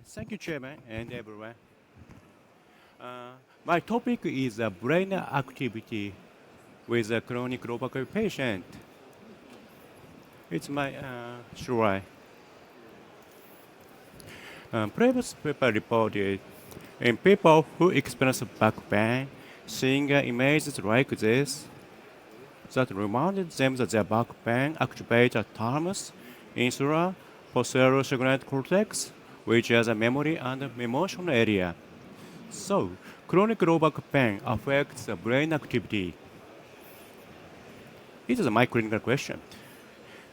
Thank you, Chairman, and everyone. My topic is brain activity with a chronic low-back patient. It's my sure. Previous paper reported in people who experience back pain, seeing images like this that reminded them that their back pain activates a thalamus, insula, posterior cingulate cortex, which has a memory and emotional area. So, chronic low back pain affects the brain activity. It is my clinical question.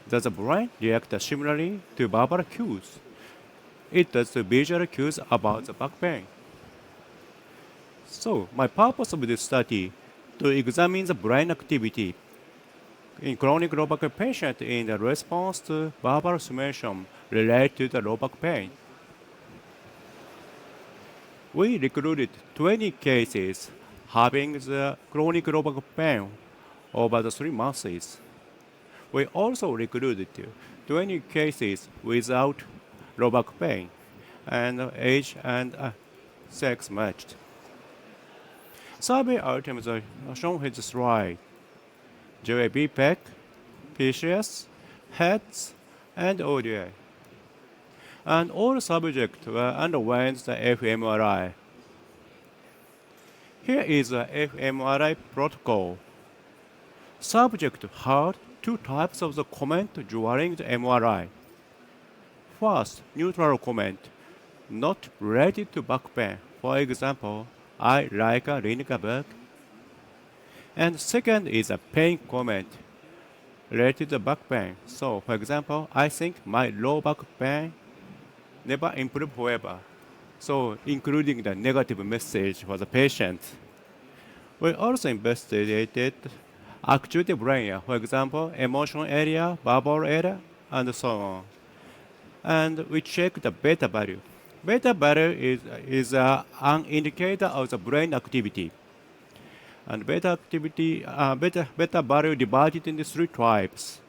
Does the brain react similarly to verbal cues? It does to visual cues about the back pain. So, my purpose of this study to examine the brain activity in chronic low back patient in the response to verbal stimulation related to the low back pain. We recruited 20 cases having the chronic low back pain over the 3 months. We also recruited 20 cases without low back pain and age and sex matched. Survey items are shown here the slide. JOABPEQ, PCS, heads, and ODI. And all subjects underwent the fMRI. Here is the fMRI protocol. Subject heard two types of the comment during the MRI. First, neutral comment, not related to back pain. For example, I like a reading a book. And second is a pain comment related to back pain. So, for example, I think my low back pain never improved forever. So, including the negative message for the patient. We also investigated activity brain area, for example, emotional area, verbal area, and so on. And we checked the beta value. Beta value is an indicator of the brain activity. And beta value divided into three types.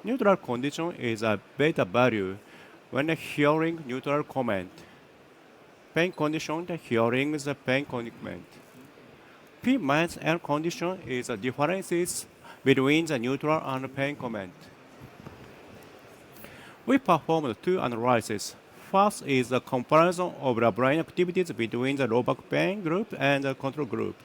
Neutral condition is a beta value when hearing neutral comment. Pain condition, hearing the pain comment. P minus L condition is the differences between the neutral and pain comment. We performed two analyses. First is a comparison of the brain activities between the low back pain group and the control group.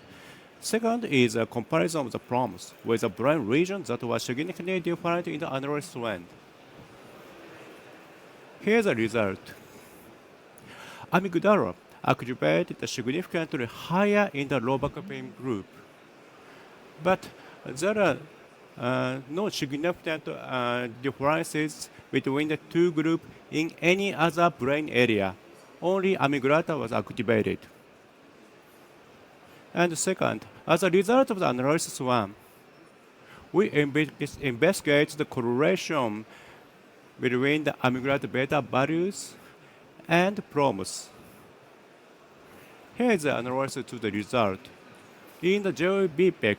Second is a comparison of the problems with the brain region that was significantly different in the analysis one. Here's the result. Amygdala activated significantly higher in the low back pain group. But there are no significant differences between the two groups in any other brain area. Only amygdala was activated. And second, as a result of the analysis one, we investigate the correlation between the amygdala beta values and problems. Here is the analysis to the result. In the JOABPEQ,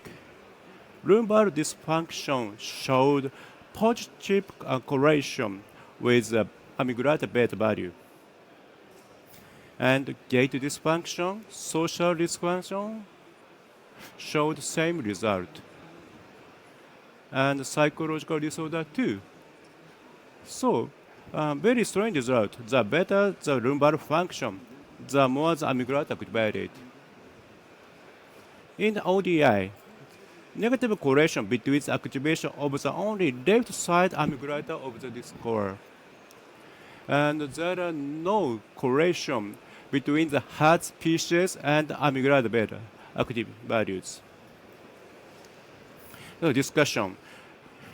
lumbar dysfunction showed positive correlation with the amygdala beta value. And gait dysfunction, social dysfunction showed the same result. And psychological disorder too. So, very strange result. The better the lumbar function, the more the amygdala activated. In the ODI, negative correlation between the activation of the only left side amygdala of the disc. And there are no correlation between the heart PCS and amygdala beta active values. The discussion.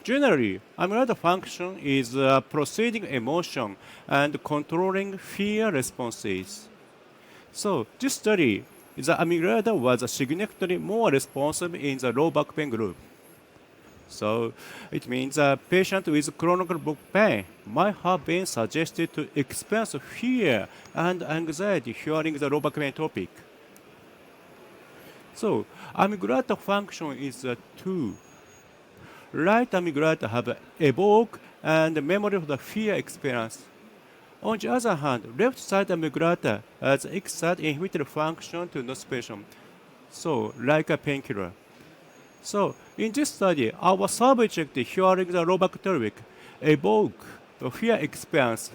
Generally, amygdala function is proceeding emotion and controlling fear responses. So this study, the amygdala was significantly more responsive in the low back pain group. So it means a patient with chronic back pain might have been suggested to experience fear and anxiety hearing the low back pain topic. So amygdala function is two. Right amygdala have evoke and memory of the fear experience, On the other hand, left side amygdala has excite inhibitory function to nociception, so like a painkiller. So in this study, our subject hearing the robacteric evoke the fear experience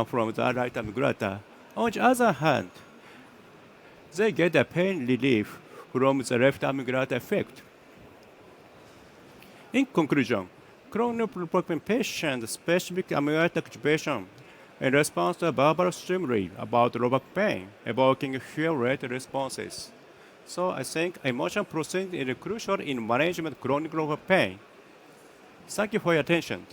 from the right amygdala. On the other hand, they get a pain relief from the left amygdala effect. In conclusion, chronic provoking patient specific amygdala activation in response to verbal stimuli about low back pain, evoking fear-related responses. So I think emotion processing is crucial in management chronic low back pain. Thank you for your attention.